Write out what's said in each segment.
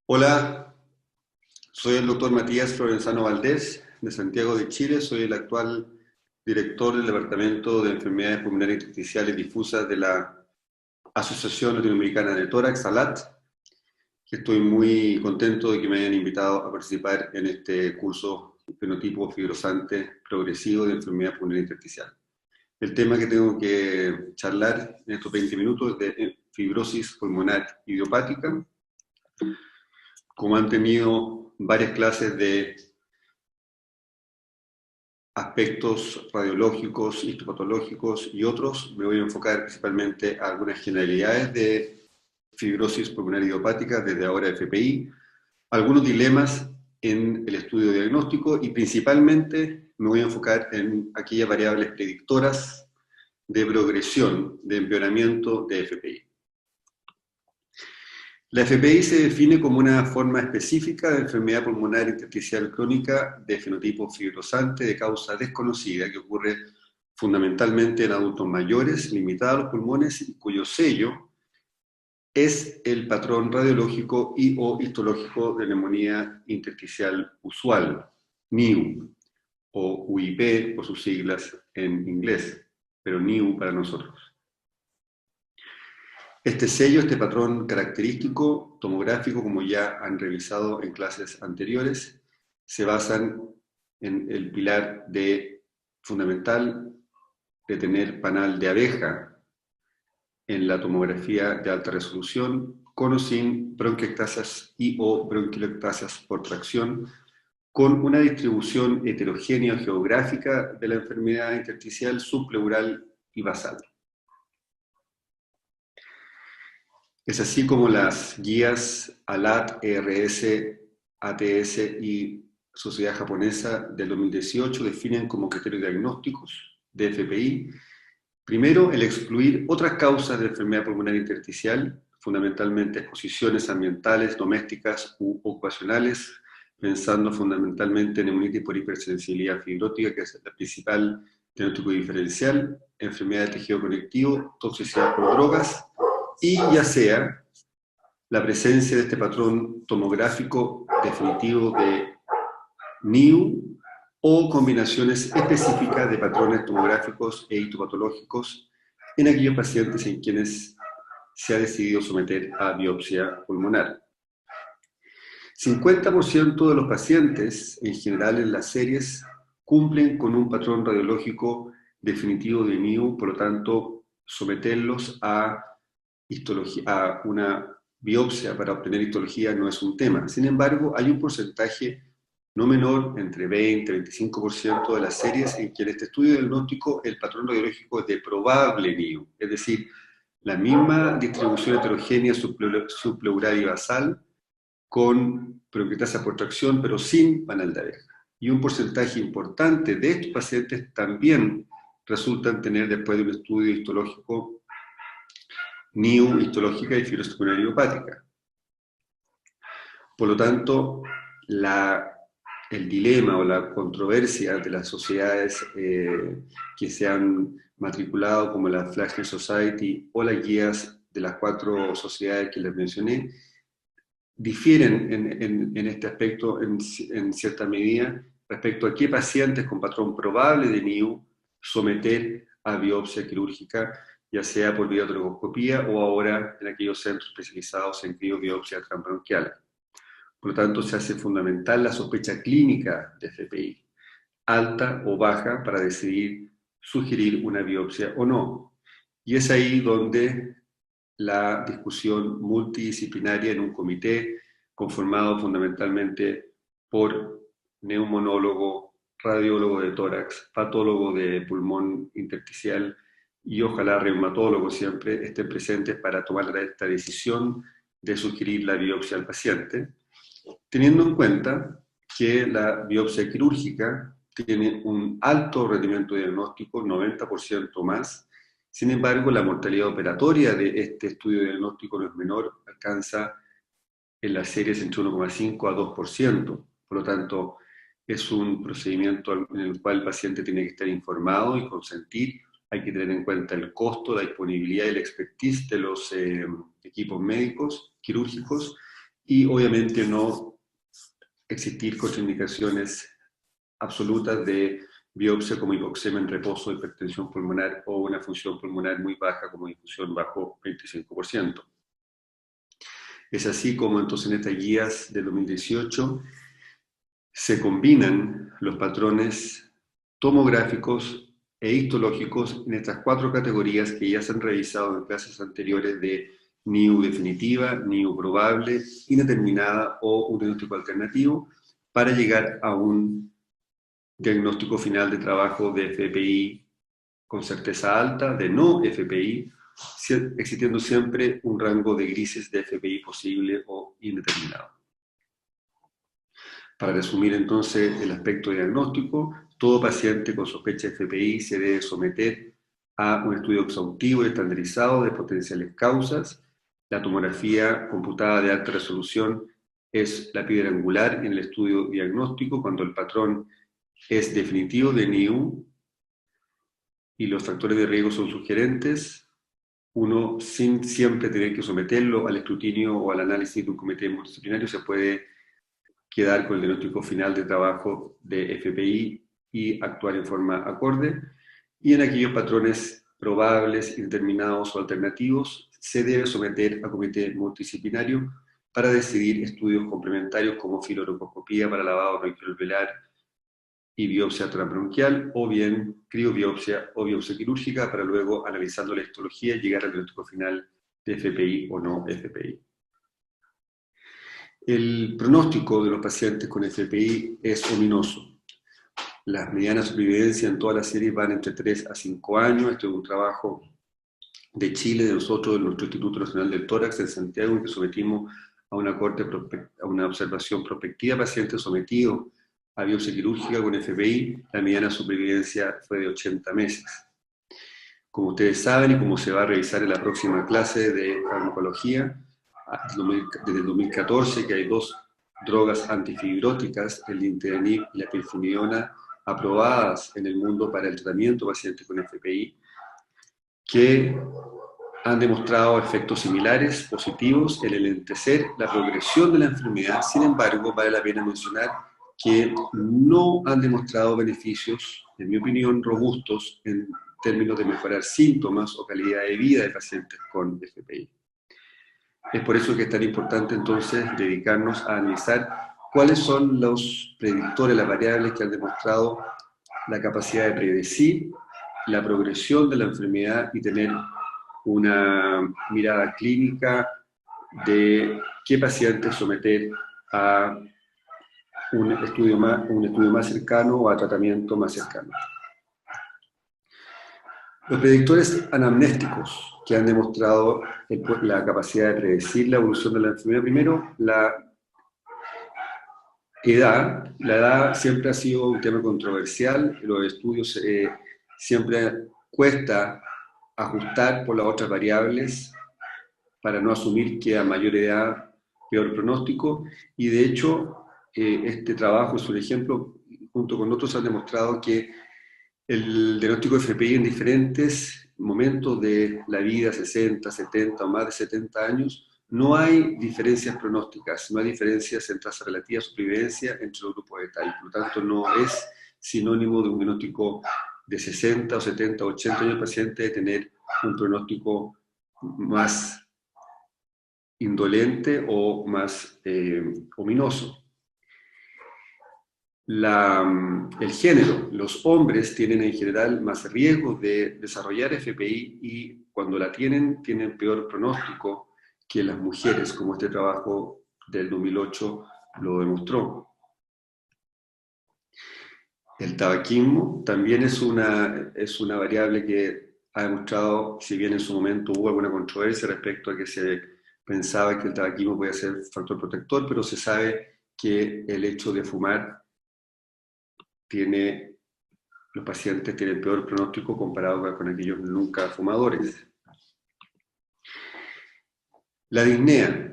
Hola, soy el doctor Matías Florenzano Valdés, de Santiago de Chile. Soy el actual director del Departamento de Enfermedades Pulmonares Intersticiales Difusas de la Asociación Latinoamericana de Tórax, ALAT. Estoy muy contento de que me hayan invitado a participar en este curso Fenotipo Fibrosante Progresivo de Enfermedad Pulmonar Intersticial. El tema que tengo que charlar en estos 20 minutos es de fibrosis pulmonar idiopática. Como han tenido varias clases de aspectos radiológicos, histopatológicos y otros, me voy a enfocar principalmente a algunas generalidades de fibrosis pulmonar idiopática desde ahora FPI, algunos dilemas en el estudio diagnóstico y principalmente me voy a enfocar en aquellas variables predictoras de progresión, de empeoramiento de FPI. La FPI se define como una forma específica de enfermedad pulmonar intersticial crónica de fenotipo fibrosante de causa desconocida que ocurre fundamentalmente en adultos mayores, limitada a los pulmones y cuyo sello es el patrón radiológico y o histológico de neumonía intersticial usual, NIU, o UIP por sus siglas en inglés, pero NIU para nosotros. Este sello, este patrón característico, tomográfico, como ya han revisado en clases anteriores, se basan en el pilar fundamental de tener panal de abeja en la tomografía de alta resolución, con o sin bronquiectasias y o bronquiectasias por tracción, con una distribución heterogénea geográfica de la enfermedad intersticial subpleural y basal. Es así como las guías ALAT, ERS, ATS y Sociedad Japonesa del 2018 definen como criterios diagnósticos de FPI, primero, el excluir otras causas de enfermedad pulmonar intersticial, fundamentalmente exposiciones ambientales, domésticas u ocupacionales, pensando fundamentalmente en neumonitis por hipersensibilidad fibrótica, que es la principal diagnóstico diferencial, enfermedad de tejido conectivo, toxicidad por drogas, y ya sea la presencia de este patrón tomográfico definitivo de NIU o combinaciones específicas de patrones tomográficos e histopatológicos en aquellos pacientes en quienes se ha decidido someter a biopsia pulmonar. 50% de los pacientes, en general en las series, cumplen con un patrón radiológico definitivo de NIU, por lo tanto, someterlos a una biopsia para obtener histología no es un tema. Sin embargo, hay un porcentaje no menor, entre 20 y 25% de las series en que en este estudio diagnóstico el patrón radiológico es de probable NIU, es decir, la misma distribución heterogénea subpleural y basal con bronquiectasia por tracción, pero sin panal de abeja. Y un porcentaje importante de estos pacientes también resultan tener, después de un estudio histológico, NIU histológica y fibrosis pulmonar idiopática. Por lo tanto, el dilema o la controversia de las sociedades que se han matriculado, como la Flagship Society o las guías de las 4 sociedades que les mencioné, difieren en este aspecto en cierta medida respecto a qué pacientes con patrón probable de NIU someter a biopsia quirúrgica, ya sea por videotrocoscopía o ahora en aquellos centros especializados en criobiopsia transbronquial. Por lo tanto, se hace fundamental la sospecha clínica de FPI, alta o baja, para decidir sugerir una biopsia o no. Y es ahí donde la discusión multidisciplinaria en un comité conformado fundamentalmente por neumonólogo, radiólogo de tórax, patólogo de pulmón intersticial y ojalá reumatólogo siempre estén presentes para tomar esta decisión de sugerir la biopsia al paciente, teniendo en cuenta que la biopsia quirúrgica tiene un alto rendimiento diagnóstico, 90% más. Sin embargo, la mortalidad operatoria de este estudio diagnóstico no es menor, alcanza en las series entre 1,5 a 2%. Por lo tanto, es un procedimiento en el cual el paciente tiene que estar informado y consentir. Hay que tener en cuenta el costo, la disponibilidad y la expertise de los equipos médicos, quirúrgicos, y obviamente no existir contraindicaciones absolutas de biopsia como hipoxemia en reposo, hipertensión pulmonar o una función pulmonar muy baja como difusión bajo 25%. Es así como entonces en estas guías del 2018 se combinan los patrones tomográficos e histológicos en estas 4 categorías que ya se han revisado en clases anteriores de NIU definitiva, NIU probable, indeterminada o un diagnóstico alternativo, para llegar a un diagnóstico final de trabajo de FPI con certeza alta, de no FPI, existiendo siempre un rango de grises de FPI posible o indeterminado. Para resumir entonces el aspecto diagnóstico, todo paciente con sospecha de FPI se debe someter a un estudio exhaustivo y estandarizado de potenciales causas. La tomografía computada de alta resolución es la piedra angular en el estudio diagnóstico cuando el patrón es definitivo de NIU y los factores de riesgo son sugerentes. Uno, sin siempre tener que someterlo al escrutinio o al análisis de un comité multidisciplinario, se puede quedar con el diagnóstico final de trabajo de FPI y actuar en forma acorde. Y en aquellos patrones probables, indeterminados o alternativos, se debe someter a comité multidisciplinario para decidir estudios complementarios como filoroscopía para lavado bronquiolvelar y biopsia transbronquial, o bien criobiopsia o biopsia quirúrgica, para luego, analizando la histología, llegar al diagnóstico final de FPI o no FPI. El pronóstico de los pacientes con FPI es ominoso. Las medianas de supervivencia en todas las series van entre 3 a 5 años. Este es un trabajo de Chile, de nosotros, de nuestro Instituto Nacional del Tórax en Santiago, en que sometimos a una observación prospectiva a pacientes sometidos a biopsia quirúrgica con FPI. La mediana supervivencia fue de 80 meses. Como ustedes saben, y como se va a revisar en la próxima clase de farmacología, desde el 2014, que hay 2 drogas antifibróticas, el nintedanib y la pirfenidona, aprobadas en el mundo para el tratamiento de pacientes con FPI, que han demostrado efectos similares, positivos, en enlentecer la progresión de la enfermedad. Sin embargo, vale la pena mencionar que no han demostrado beneficios, en mi opinión, robustos en términos de mejorar síntomas o calidad de vida de pacientes con FPI. Es por eso que es tan importante entonces dedicarnos a analizar cuáles son los predictores, las variables que han demostrado la capacidad de predecir la progresión de la enfermedad y tener una mirada clínica de qué pacientes someter a un estudio más cercano o a tratamiento más cercano. Los predictores anamnésticos que han demostrado la capacidad de predecir la evolución de la enfermedad. Primero, la edad. La edad siempre ha sido un tema controversial. Los estudios siempre cuesta ajustar por las otras variables para no asumir que a mayor edad peor pronóstico. Y de hecho, este trabajo es un ejemplo, junto con otros han demostrado que el diagnóstico de FPI en diferentes momentos de la vida, 60, 70 o más de 70 años, no hay diferencias pronósticas, no hay diferencias en tasa relativa de supervivencia entre los grupos de edad. Por lo tanto, no es sinónimo de un diagnóstico de 60 o 70 o 80 años del paciente de tener un pronóstico más indolente o más ominoso. El género, los hombres tienen en general más riesgo de desarrollar FPI y cuando la tienen peor pronóstico que las mujeres, como este trabajo del 2008 lo demostró. El tabaquismo también es una variable que ha demostrado, si bien en su momento hubo alguna controversia respecto a que se pensaba que el tabaquismo podía ser factor protector, pero se sabe que el hecho de fumar los pacientes tienen peor pronóstico comparado con aquellos nunca fumadores. La disnea.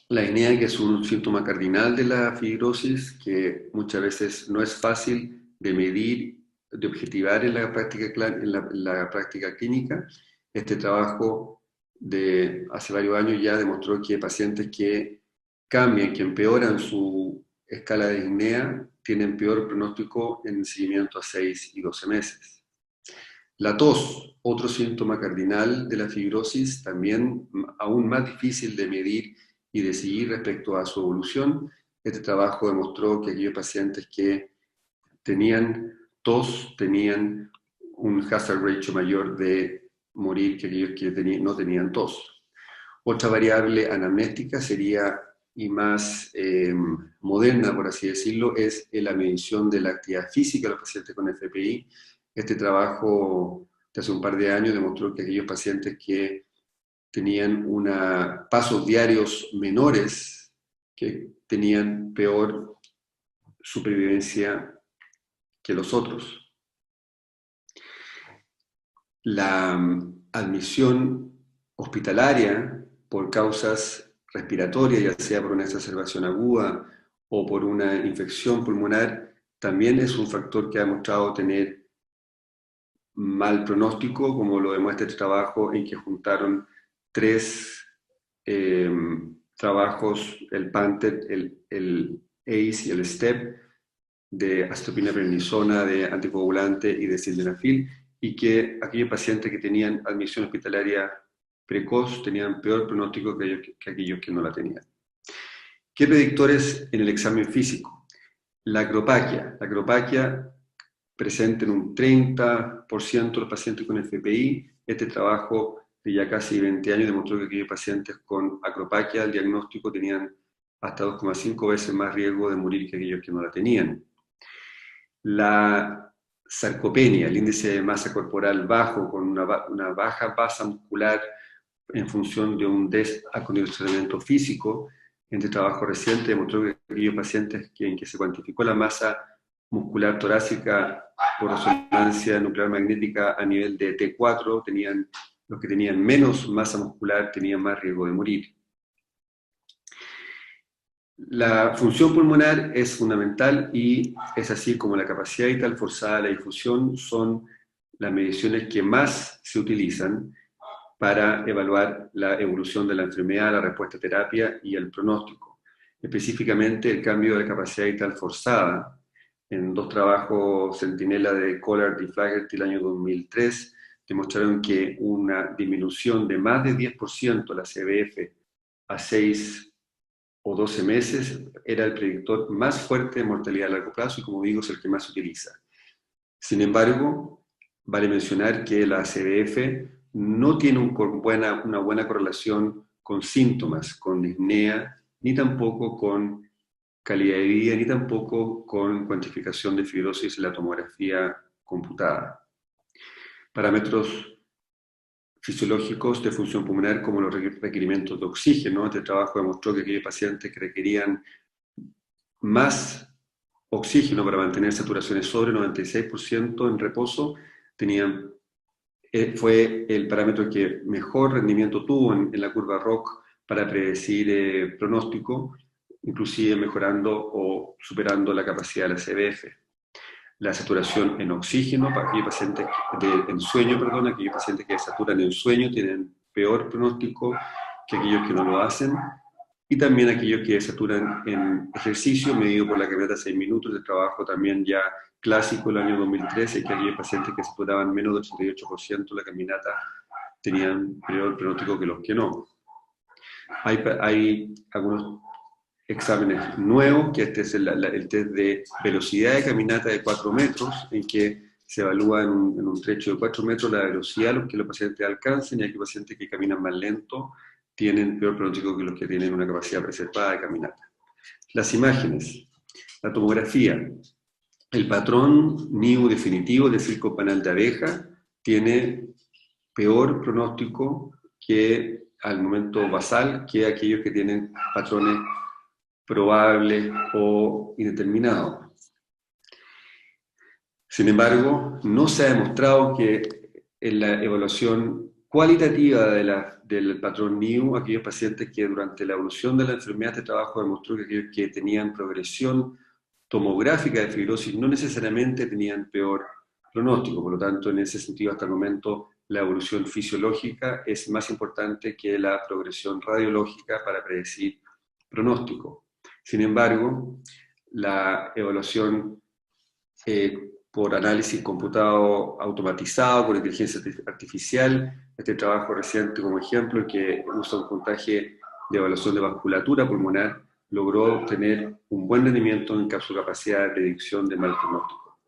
La disnea, que es un síntoma cardinal de la fibrosis, que muchas veces no es fácil de medir, de objetivar en la práctica clínica. Este trabajo de hace varios años ya demostró que pacientes que cambian, que empeoran su escala de disnea, tienen peor pronóstico en seguimiento a 6 y 12 meses. La tos, otro síntoma cardinal de la fibrosis, también aún más difícil de medir y de seguir respecto a su evolución. Este trabajo demostró que aquellos pacientes que tenían tos tenían un hazard ratio mayor de morir que aquellos que no tenían tos. Otra variable anamnéstica sería, y más moderna, por así decirlo, es la medición de la actividad física de los pacientes con FPI. Este trabajo de hace un par de años demostró que aquellos pacientes que tenían pasos diarios menores, que tenían peor supervivencia que los otros. La admisión hospitalaria por causas respiratorias, ya sea por una exacerbación aguda o por una infección pulmonar, también es un factor que ha demostrado tener mal pronóstico, como lo demuestra este trabajo en que juntaron 3 trabajos, el PANTET, el ACE y el STEP, de acetopina prednisona, de anticoagulante y de sildenafil, y que aquellos pacientes que tenían admisión hospitalaria precoz tenían peor pronóstico que aquellos que no la tenían. ¿Qué predictores en el examen físico? La acropaquia presente en un 30% de los pacientes con FPI. Este trabajo de ya casi 20 años demostró que aquellos pacientes con acropaquia, el diagnóstico, tenían hasta 2,5 veces más riesgo de morir que aquellos que no la tenían. La sarcopenia, el índice de masa corporal bajo, con una baja masa muscular en función de un desacondicionamiento físico, en este trabajo reciente demostró que aquellos pacientes en que se cuantificó la masa muscular torácica por resonancia nuclear magnética a nivel de T4, los que tenían menos masa muscular tenían más riesgo de morir. La función pulmonar es fundamental y es así como la capacidad vital forzada, la difusión, son las mediciones que más se utilizan para evaluar la evolución de la enfermedad, la respuesta a terapia y el pronóstico. Específicamente el cambio de capacidad vital forzada, en 2 trabajos Centinela de Collard y Flaherty el año 2003, demostraron que una disminución de más de 10% de la CBF a 6 o 12 meses era el predictor más fuerte de mortalidad a largo plazo y, como digo, es el que más se utiliza. Sin embargo, vale mencionar que la CBF no tiene una buena correlación con síntomas, con disnea, ni tampoco con calidad de vida, ni tampoco con cuantificación de fibrosis en la tomografía computada. Parámetros fisiológicos de función pulmonar como los requerimientos de oxígeno. Este trabajo demostró que aquellos pacientes que requerían más oxígeno para mantener saturaciones sobre 96% en reposo fue el parámetro que mejor rendimiento tuvo en la curva ROC para predecir pronóstico, inclusive mejorando o superando la capacidad de la CBF. La saturación en oxígeno, para aquellos pacientes aquellos pacientes que saturan en sueño tienen peor pronóstico que aquellos que no lo hacen, y también aquellos que saturan en ejercicio, medido por la caminata 6 minutos, de trabajo también ya clásico el año 2013, que aquellos pacientes que saturaban menos del 88% la caminata tenían peor pronóstico que los que no. Hay algunos exámenes nuevos, que este es el test de velocidad de caminata de 4 metros, en que se evalúa en un trecho de 4 metros la velocidad que los pacientes alcancen, y hay pacientes que caminan más lento tienen peor pronóstico que los que tienen una capacidad preservada de caminata. Las imágenes, la tomografía, el patrón NIU definitivo, es decir, con panal de abeja, tiene peor pronóstico que al momento basal que aquellos que tienen patrones probables o indeterminados. Sin embargo, no se ha demostrado que en la evaluación cualitativa del patrón NIU, aquellos pacientes que durante la evolución de la enfermedad de trabajo demostró que aquellos que tenían progresión tomográfica de fibrosis no necesariamente tenían peor pronóstico. Por lo tanto, en ese sentido, hasta el momento, la evolución fisiológica es más importante que la progresión radiológica para predecir pronóstico. Sin embargo, la evaluación por análisis computado automatizado, por inteligencia artificial, este trabajo reciente como ejemplo, que usa un puntaje de evaluación de vasculatura pulmonar, logró obtener un buen rendimiento en su capacidad de predicción de mal pronóstico.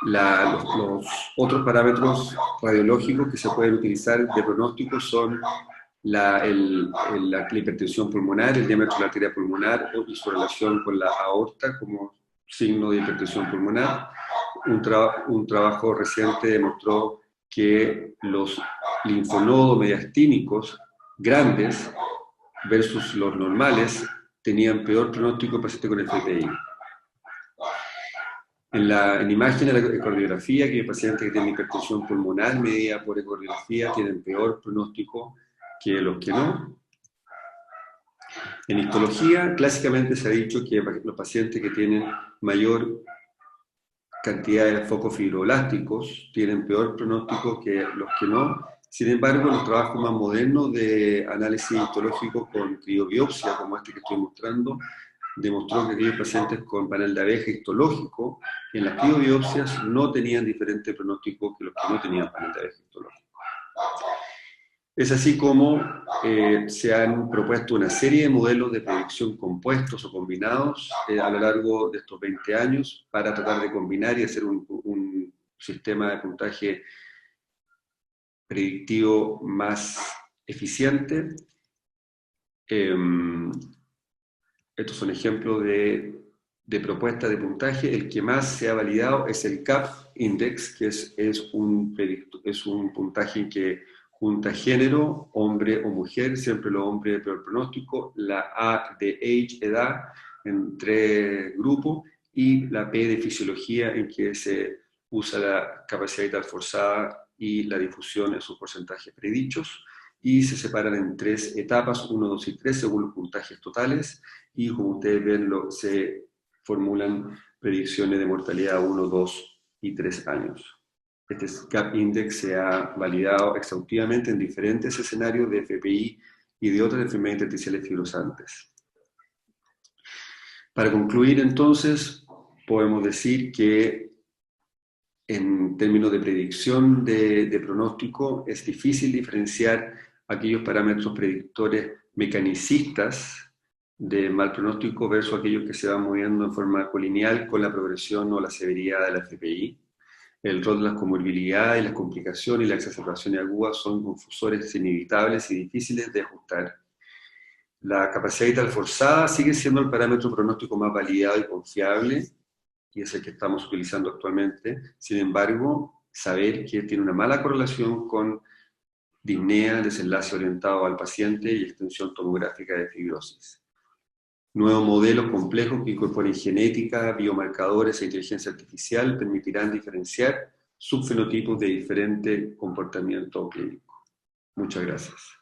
Los otros parámetros radiológicos que se pueden utilizar de pronóstico son la hipertensión pulmonar, el diámetro de la arteria pulmonar y su relación con la aorta como signo de hipertensión pulmonar. Un trabajo reciente demostró que los linfonodos mediastínicos grandes versus los normales tenían peor pronóstico en pacientes con FPI. En imagen de la ecografía, que pacientes que tienen hipertensión pulmonar medida por ecografía tienen peor pronóstico que los que no. En histología, clásicamente se ha dicho que los pacientes que tienen mayor cantidad de focos fibroblásticos tienen peor pronóstico que los que no. Sin embargo, los trabajos más modernos de análisis histológico con criobiopsia, como este que estoy mostrando, demostró que aquellos pacientes con panel de abeja histológico en las criobiopsias no tenían diferente pronóstico que los que no tenían panel de abeja histológico. Es así como se han propuesto una serie de modelos de predicción compuestos o combinados a lo largo de estos 20 años para tratar de combinar y hacer un sistema de puntaje predictivo más eficiente. Estos son ejemplos de propuestas de puntaje. El que más se ha validado es el CAP Index, que es un puntaje en que junta género, hombre o mujer, siempre los hombres de peor pronóstico, la A de age, edad, en 3 grupos, y la P de fisiología, en que se usa la capacidad vital forzada y la difusión en sus porcentajes predichos, y se separan en 3 etapas, 1, 2 y 3, según los puntajes totales, y como ustedes ven, se formulan predicciones de mortalidad a 1, 2 y 3 años. Este CAP Index se ha validado exhaustivamente en diferentes escenarios de FPI y de otras enfermedades intersticiales fibrosantes. Para concluir, entonces, podemos decir que en términos de predicción de pronóstico es difícil diferenciar aquellos parámetros predictores mecanicistas de mal pronóstico versus aquellos que se van moviendo en forma colineal con la progresión o la severidad de la FPI. El rol de las comorbilidades, las complicaciones y la exacerbación aguda son confusores inevitables y difíciles de ajustar. La capacidad vital forzada sigue siendo el parámetro pronóstico más validado y confiable, y es el que estamos utilizando actualmente. Sin embargo, saber que tiene una mala correlación con disnea, desenlace orientado al paciente y extensión tomográfica de fibrosis. Nuevos modelos complejos que incorporen genética, biomarcadores e inteligencia artificial permitirán diferenciar subfenotipos de diferente comportamiento clínico. Muchas gracias.